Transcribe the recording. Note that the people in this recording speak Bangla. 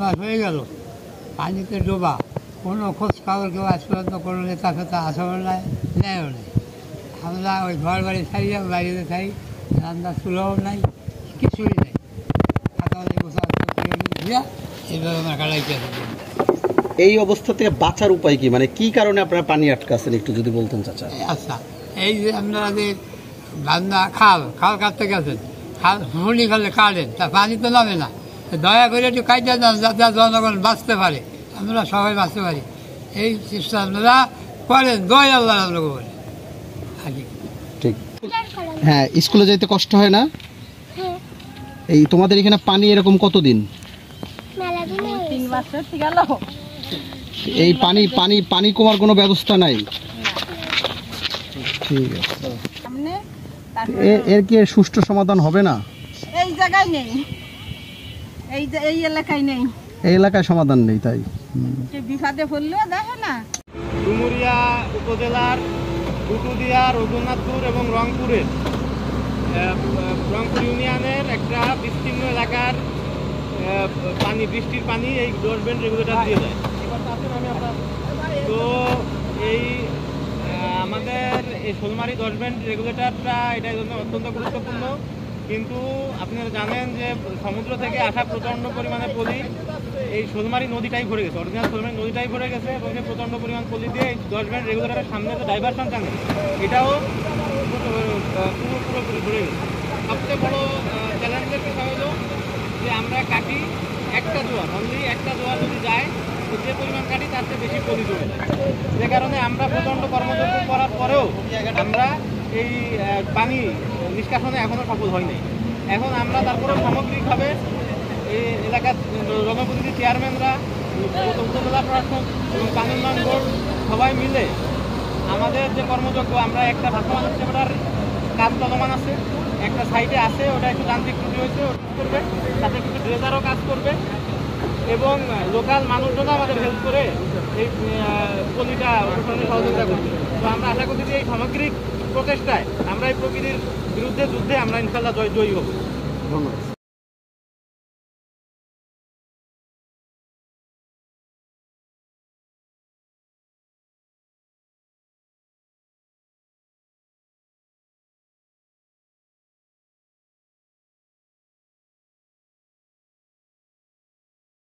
মাস হয়ে গেল পানিতে ডোবা, কোনো খোঁজ খবর কেউ আজ পর্যন্ত কোনো নেতা ফেতা আসাও নাই, নেয়ও নাই। আমরা ওই ঘর বাড়ি ছাড়ি বাড়িতে থাকি, রান্না চুলাও নাই, কিছুই নেই। এইভাবে আমরা কাটাইতে থাকি। এই অবস্থা থেকে বাঁচার উপায় কি, মানে কি কারণে আপনারা পানি আটকাচ্ছেন একটু যদি বলতেন চাচা। আচ্ছা, এই যে আপনারা যে বান্দা খাল কাটতে গেছেন, খাল হুলি খালে কাটেন, তা পানি তো নামে না। দয়া করে একটু কাটতে দেন যাতে জনগণ বাঁচতে পারে, আমরা সবাই বাঁচতে পারি। এই চেষ্টা আপনারা করেন, দয়া আল্লাহ আপনাকে বলে। ঠিক। হ্যাঁ, স্কুলে যাইতে কষ্ট হয় না? এই তোমাদের এখানে পানি এরকম কতদিন? এই পানি পানি পানি কমার কোনো ব্যবস্থা নাই? ঠিক আছে, এর কি সুষ্ঠু সমাধান হবে না? এই জায়গায় নেই, এই এলাকায় নেই, এই এলাকায় সমাধান নেই। তাই বিপদে পড়লেও দেখে না। ডুমুরিয়া উপজেলার দুটুদিয়া, রঘুনাথপুর এবং রংপুর ইউনিয়নের একটা বিস্তীর্ণ এলাকার পানি, বৃষ্টির পানি এই ডোরবেন রেগুলেটর দিয়ে যায়। তো এই আমাদের এই শোলমারি ডোরবেন রেগুলেটরটা এটা অত্যন্ত গুরুত্বপূর্ণ। কিন্তু আপনারা জানেন যে সমুদ্র থেকে আসা প্রচণ্ড পরিমাণে পলি এই শোলমারি নদীটাই ভরে গেছে, অরিজিনাল শোলমারি নদীটাই ভরে গেছে, এবং সেই প্রচণ্ড পরিমাণ পলি দিয়ে এই ডোরবেন রেগুলেটরের সামনে যে ডাইভারশন টানে এটাও পুরোপুরি ভরে গেছে। সবচেয়ে বড় চ্যালেঞ্জের বিষয় হলো যে আমরা কাটি একটা জোয়ার, অনলি একটা জোয়ার যদি যায় তো যে পরিমাণ কাটি তার চেয়ে বেশি পলি জমে যায়। যে কারণে আমরা প্রচণ্ড কর্মযজ্ঞ করার পরেও আমরা এই পানি নিষ্কাশনে এখনও সফল হয় নাই। এখন আমরা তারপরে সামগ্রিকভাবে এই এলাকার জনপ্রতিনিধি চেয়ারম্যানরা, উপজেলা প্রশাসন এবং পানি উন্নয়ন বোর্ড সবাই মিলে আমাদের যে কর্মযজ্ঞ, আমরা একটা ভাসমান সেবার কাজ চলমান আছে, একটা সাইডে আছে, ওটা একটু যান্ত্রিক ত্রুটি হয়েছে, ওটা করবে, তাতে কিছু ড্রেজারও কাজ করবে, এবং লোকাল মানুষজনও আমাদের হেল্প করে এই পলিটা সহযোগিতা করবে। তো আমরা আশা করছি যে এই সামগ্রিক প্রচেষ্টায় আমরা এই প্রকৃতির বিরুদ্ধে যুদ্ধে আমরা ইনশাল্লাহ জয়ী হব। ধন্যবাদ।